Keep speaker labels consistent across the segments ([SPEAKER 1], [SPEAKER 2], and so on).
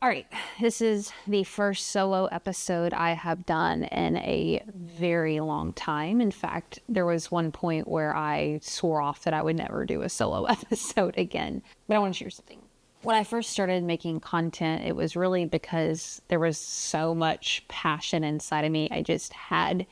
[SPEAKER 1] All right, this is the first solo episode I have done in a very long time. In fact, there was one point where I swore off that I would never do a solo episode again. But I want to share something. When I first started making content, it was really because there was so much passion inside of me. I just had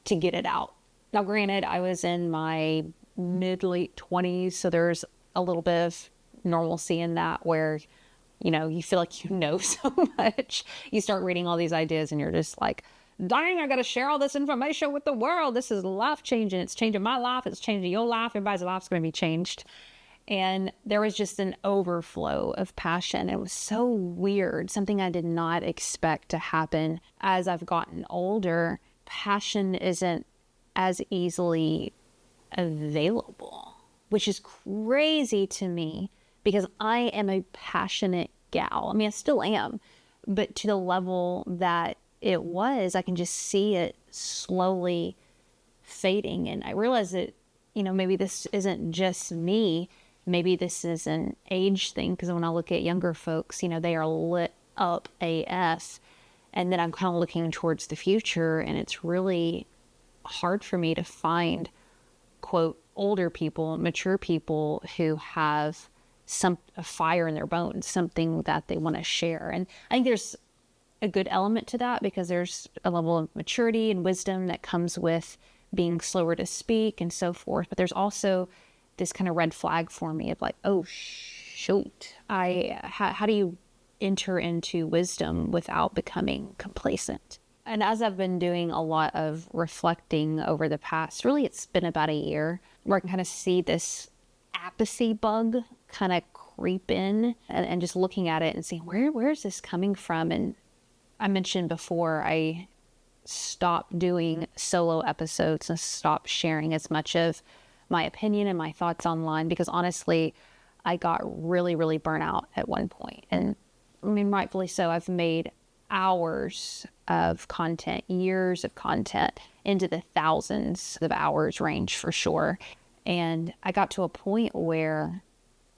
[SPEAKER 1] to get it out. Now, granted, I was in my mid-late 20s, so there's a little bit of normalcy in that where you feel like so much. You start reading all these ideas and you're just like, dang, I got to share all this information with the world. This is life changing. It's changing my life. It's changing your life. Everybody's life's going to be changed. And there was just an overflow of passion. It was so weird, something I did not expect to happen. As I've gotten older, passion isn't as easily available, which is crazy to me because I am a passionate gal. I mean, I still am, but to the level that it was, I can just see it slowly fading. And I realize that, maybe this isn't just me. Maybe this is an age thing, because when I look at younger folks, they are lit up AF. And then I'm kind of looking towards the future, and it's really hard for me to find, quote, older people, mature people who have a fire in their bones, something that they want to share. And I think there's a good element to that because there's a level of maturity and wisdom that comes with being slower to speak and so forth. But there's also this kind of red flag for me of like, oh, shoot, how do you enter into wisdom without becoming complacent? And as I've been doing a lot of reflecting over the past, really it's been about a year, where I can kind of see this apathy bug kind of creep in and just looking at it and seeing where is this coming from. And I mentioned before, I stopped doing solo episodes and stopped sharing as much of my opinion and my thoughts online because honestly, I got really, really burnt out at one point. And I mean, rightfully so. I've made hours of content, years of content, into the thousands of hours range for sure. And I got to a point where,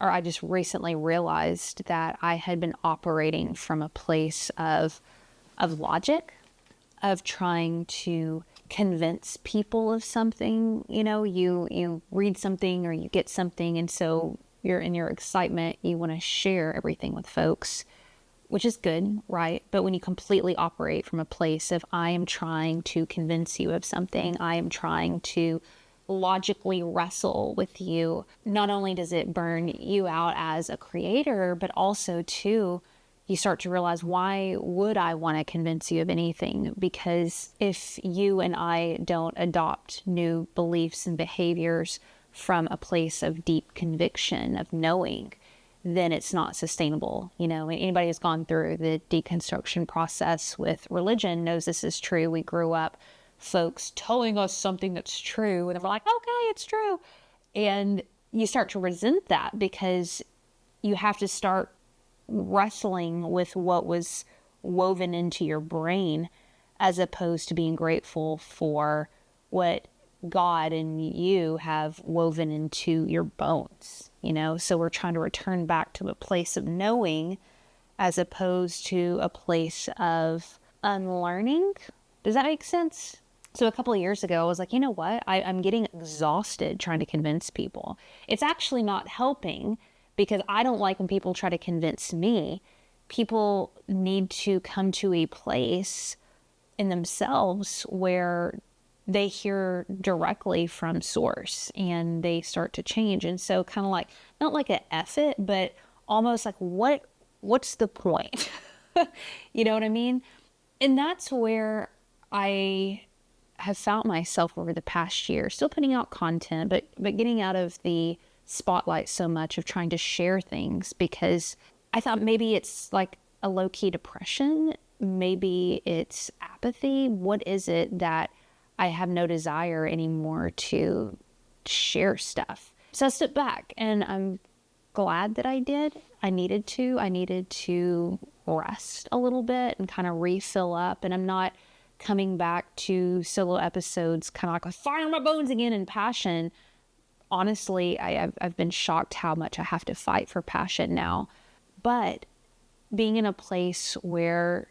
[SPEAKER 1] or I just recently realized that I had been operating from a place of logic, of trying to convince people of something. You read something or you get something, and so you're in your excitement, you want to share everything with folks, which is good, right? But when you completely operate from a place of I am trying to convince you of something, I am trying to logically wrestle with you, not only does it burn you out as a creator, but also too, you start to realize, why would I want to convince you of anything? Because if you and I don't adopt new beliefs and behaviors from a place of deep conviction, of knowing, then it's not sustainable. Anybody who's gone through the deconstruction process with religion knows this is true. We grew up folks telling us something that's true, and we're like, okay, it's true. And you start to resent that because you have to start wrestling with what was woven into your brain, as opposed to being grateful for what God and you have woven into your bones, So we're trying to return back to a place of knowing as opposed to a place of unlearning. Does that make sense? So a couple of years ago, I was like, you know what? I'm getting exhausted trying to convince people. It's actually not helping because I don't like when people try to convince me. People need to come to a place in themselves where they hear directly from source and they start to change. And so kind of like, not like an F it, but almost like what's the point? You know what I mean? And that's where I have found myself over the past year, still putting out content, but getting out of the spotlight so much of trying to share things, because I thought maybe it's like a low-key depression. Maybe it's apathy. What is it that I have no desire anymore to share stuff? So I stepped back, and I'm glad that I did. I needed to rest a little bit and kind of refill up. And I'm not coming back to solo episodes kind of like fire in my bones again in passion. Honestly, I've been shocked how much I have to fight for passion now. But being in a place where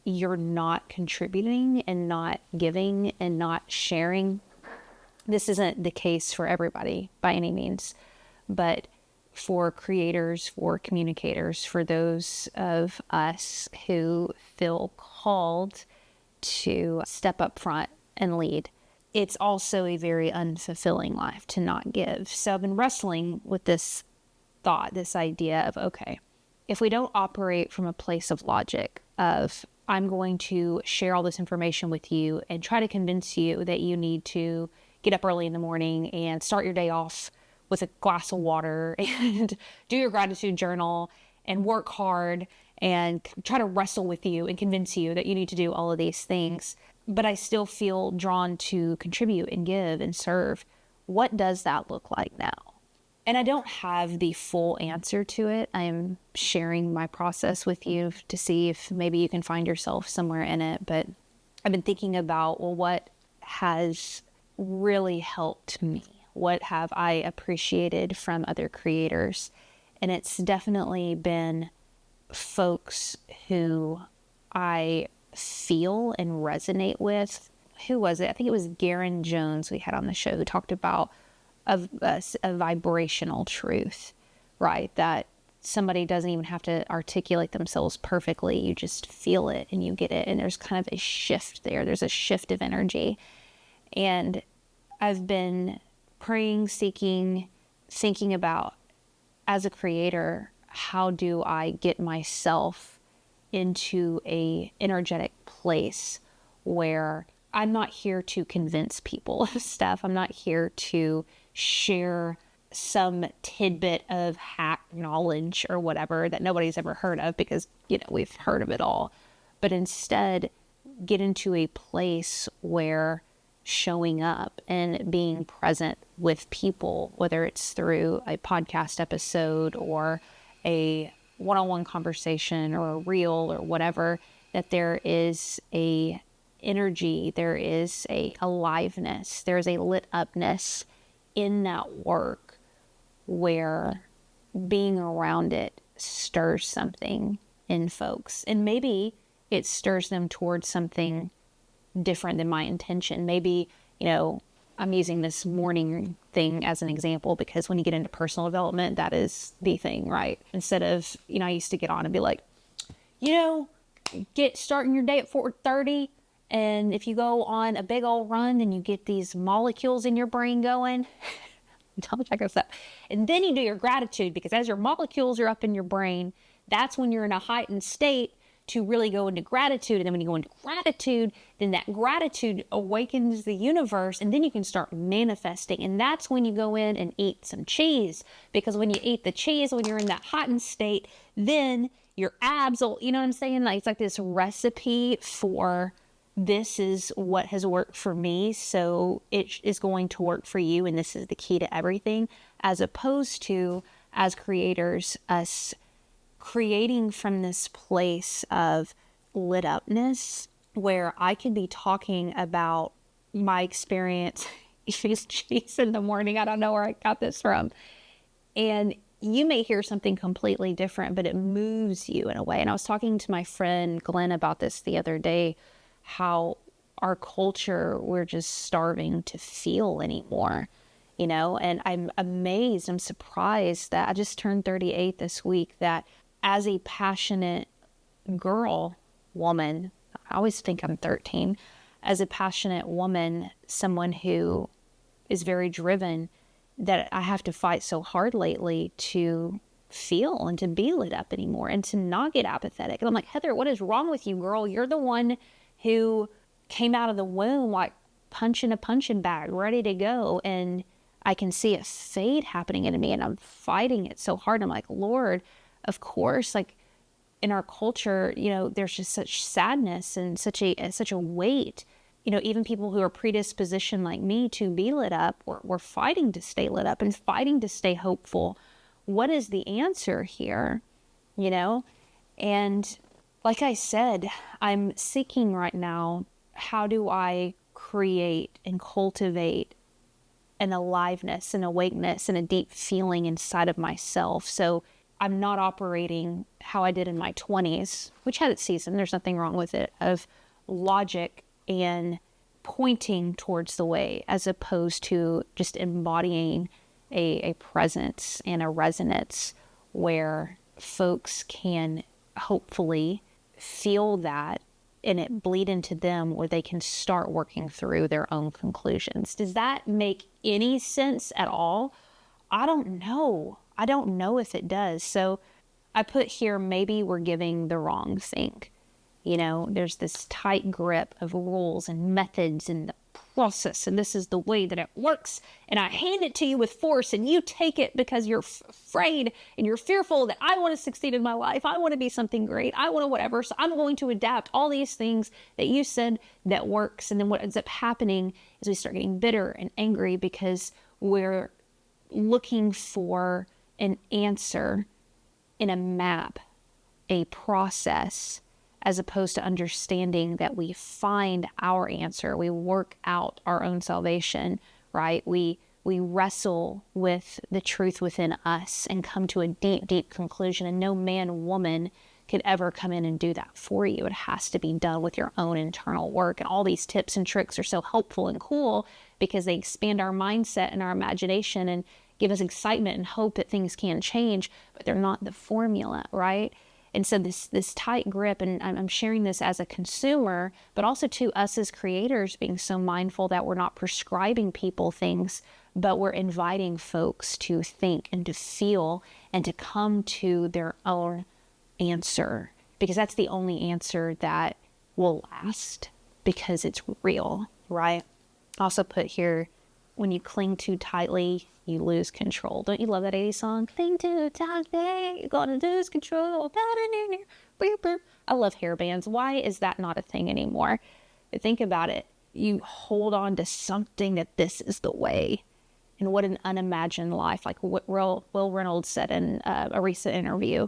[SPEAKER 1] you're not contributing and not giving and not sharing. This isn't the case for everybody by any means, but for creators, for communicators, for those of us who feel called to step up front and lead, it's also a very unfulfilling life to not give. So I've been wrestling with this thought, this idea of, okay, if we don't operate from a place of logic of, I'm going to share all this information with you and try to convince you that you need to get up early in the morning and start your day off with a glass of water and do your gratitude journal and work hard and try to wrestle with you and convince you that you need to do all of these things, but I still feel drawn to contribute and give and serve. What does that look like now? And I don't have the full answer to it. I am sharing my process with you to see if maybe you can find yourself somewhere in it. But I've been thinking about, well, what has really helped me? What have I appreciated from other creators? And it's definitely been folks who I feel and resonate with. Who was it? I think it was Garen Jones we had on the show who talked about a vibrational truth, right? That somebody doesn't even have to articulate themselves perfectly. You just feel it and you get it. And there's kind of a shift there. There's a shift of energy. And I've been praying, seeking, thinking about, as a creator, how do I get myself into a energetic place where I'm not here to convince people of stuff. I'm not here to share some tidbit of hack knowledge or whatever that nobody's ever heard of, because, we've heard of it all. But instead, get into a place where showing up and being present with people, whether it's through a podcast episode or a one-on-one conversation or a reel or whatever, that there is a energy, there is a aliveness, there's a lit upness in that work where being around it stirs something in folks. And maybe it stirs them towards something different than my intention. Maybe, I'm using this morning thing as an example because when you get into personal development, that is the thing, right? Instead of, I used to get on and be like, starting your day at 4:30. And if you go on a big old run and you get these molecules in your brain going, don't check us up. And then you do your gratitude, because as your molecules are up in your brain, that's when you're in a heightened state to really go into gratitude. And then when you go into gratitude, then that gratitude awakens the universe, and then you can start manifesting. And that's when you go in and eat some cheese, because when you eat the cheese, when you're in that heightened state, then your abs will, you know what I'm saying? Like, it's like this recipe for, this is what has worked for me, so it is going to work for you, and this is the key to everything, as opposed to, as creators, us creating from this place of lit upness, where I can be talking about my experience eating cheese in the morning. I don't know where I got this from. And you may hear something completely different, but it moves you in a way. And I was talking to my friend Glenn about this the other day, how our culture, we're just starving to feel anymore, and I'm amazed, I'm surprised that I just turned 38 this week, that as a passionate woman, I always think I'm 13, as a passionate woman, someone who is very driven, that I have to fight so hard lately to feel and to be lit up anymore and to not get apathetic. And I'm like, Heather, what is wrong with you, girl? You're the one who came out of the womb like punching a punching bag, ready to go. And I can see a fade happening in me, and I'm fighting it so hard. I'm like, Lord, of course, like in our culture, there's just such sadness and such a weight. Even people who are predispositioned like me to be lit up, we're fighting to stay lit up and fighting to stay hopeful. What is the answer here? And like I said, I'm seeking right now, how do I create and cultivate an aliveness, an awakeness, and a deep feeling inside of myself, so I'm not operating how I did in my 20s, which had its season. There's nothing wrong with it, of logic and pointing towards the way, as opposed to just embodying a presence and a resonance where folks can hopefully feel that and it bleed into them, where they can start working through their own conclusions. Does that make any sense at all? I don't know. I don't know if it does. So I put here, maybe we're giving the wrong thing. You know, there's this tight grip of rules and methods and the process, and this is the way that it works, and I hand it to you with force, and you take it because you're afraid and you're fearful that I want to succeed in my life. I want to be something great. I want to whatever. So I'm going to adapt all these things that you said that works. And then what ends up happening is we start getting bitter and angry because we're looking for an answer in a map, a process, as opposed to understanding that we find our answer. We work out our own salvation, right? We wrestle with the truth within us and come to a deep, deep conclusion. And no man, woman could ever come in and do that for you. It has to be done with your own internal work. And all these tips and tricks are so helpful and cool because they expand our mindset and our imagination and give us excitement and hope that things can change, but they're not the formula, right? And so this tight grip, and I'm sharing this as a consumer, but also to us as creators, being so mindful that we're not prescribing people things, but we're inviting folks to think and to feel and to come to their own answer, because that's the only answer that will last, because it's real, right? Also put here, when you cling too tightly, you lose control. Don't you love that 80s song? Cling too tightly, you're gonna lose control. I love hair bands. Why is that not a thing anymore? But think about it. You hold on to something that this is the way. And what an unimagined life. Like what Will Reynolds said in a recent interview.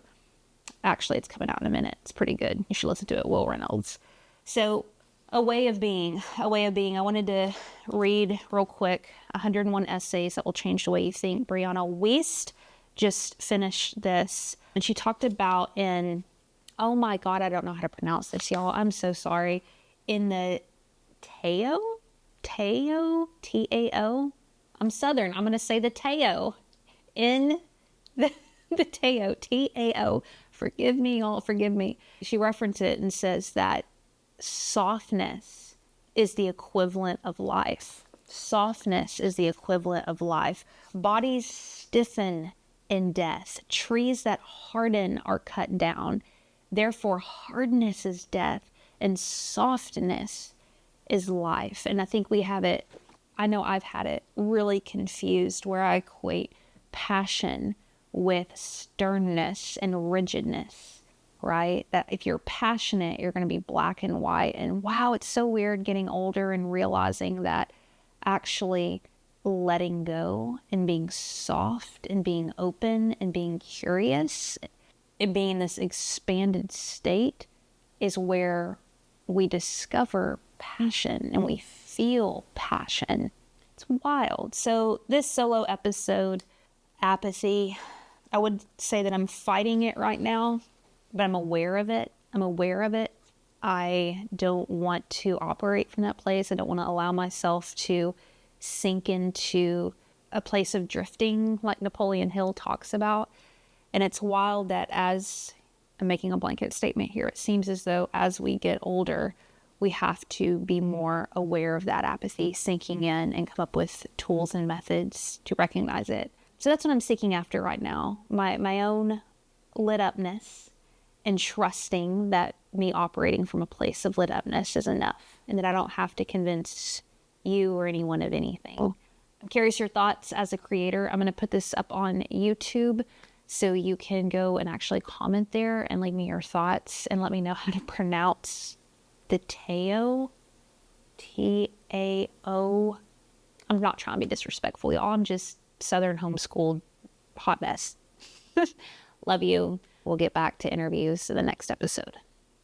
[SPEAKER 1] Actually, it's coming out in a minute. It's pretty good. You should listen to it, Will Reynolds. So a way of being. I wanted to read real quick 101 essays that will change the way you think. Brianna Wiest just finished this, and she talked about oh my God, I don't know how to pronounce this, y'all. I'm so sorry. In the Tao, T-A-O. I'm Southern. I'm going to say the Tao. In the Tao, T-A-O. Forgive me, y'all. Forgive me. She referenced it and says that softness is the equivalent of life. Softness is the equivalent of life. Bodies stiffen in death. Trees that harden are cut down. Therefore, hardness is death and softness is life. And I think we have it, I know I've had it really confused, where I equate passion with sternness and rigidness. Right? That if you're passionate, you're going to be black and white. And wow, it's so weird getting older and realizing that actually letting go and being soft and being open and being curious and being in this expanded state is where we discover passion and we feel passion. It's wild. So this solo episode, Apathy, I would say that I'm fighting it right now, but I'm aware of it. I don't want to operate from that place. I don't want to allow myself to sink into a place of drifting like Napoleon Hill talks about. And it's wild that, as I'm making a blanket statement here, it seems as though as we get older, we have to be more aware of that apathy sinking in and come up with tools and methods to recognize it. So that's what I'm seeking after right now. My own lit upness, and trusting that me operating from a place of lit upness is enough, and that I don't have to convince you or anyone of anything. I'm curious your thoughts as a creator. I'm going to put this up on YouTube so you can go and actually comment there and leave me your thoughts and let me know how to pronounce the Tao, T-A-O. I'm not trying to be disrespectful, y'all. I'm just Southern homeschooled hot mess. Love you. We'll get back to interviews in the next episode.